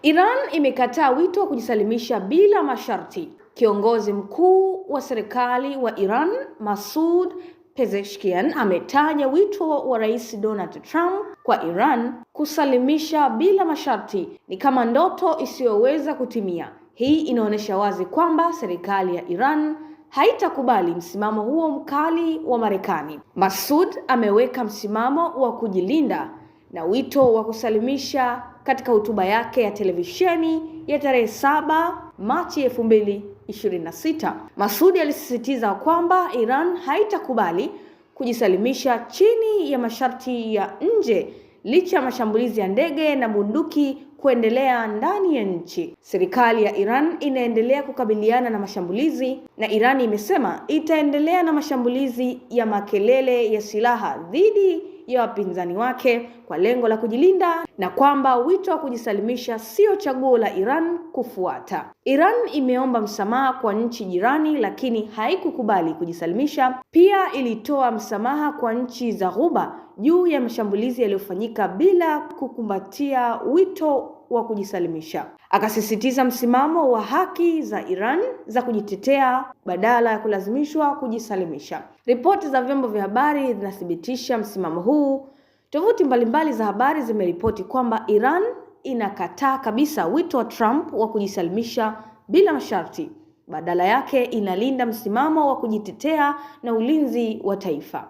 Iran imekataa wito wa kujisalimisha bila masharti. Kiongozi mkuu wa serikali wa Iran, Masoud Pezeshkian, ametaja wito wa Rais Donald Trump kwa Iran kusalimisha bila masharti ni kama ndoto isiyoweza kutimia. Hii inaonyesha wazi kwamba serikali ya Iran haitakubali msimamo huo mkali wa Marekani. Masoud ameweka msimamo wa kujilinda na wito wa kusalimisha katika hotuba yake ya televisheni ya tarehe 7 Machi 2026. Masoud alisisitiza kwamba Iran haitakubali kujisalimisha chini ya masharti ya nje licha ya mashambulizi ya ndege na bunduki kuendelea ndani ya nchi. Serikali ya Iran inaendelea kukabiliana na mashambulizi, na Iran imesema itaendelea na mashambulizi ya makelele ya silaha dhidi ya wapinzani wake kwa lengo la kujilinda, na kwamba wito wa kujisalimisha sio chaguo la Iran kufuata. Iran imeomba msamaha kwa nchi jirani lakini haikukubali kujisalimisha. Pia ilitoa msamaha kwa nchi za Ghuba juu ya mashambulizi yaliyofanyika bila kukumbatia wito wa kujisalimisha. Akasisitiza msimamo wa haki za Iran za kujitetea badala ya kulazimishwa kujisalimisha. Ripoti za vyombo vya habari zinathibitisha msimamo huu. Tovuti mbalimbali za habari zimeripoti kwamba Iran inakataa kabisa wito wa Trump wa kujisalimisha bila masharti. Badala yake inalinda msimamo wa kujitetea na ulinzi wa taifa.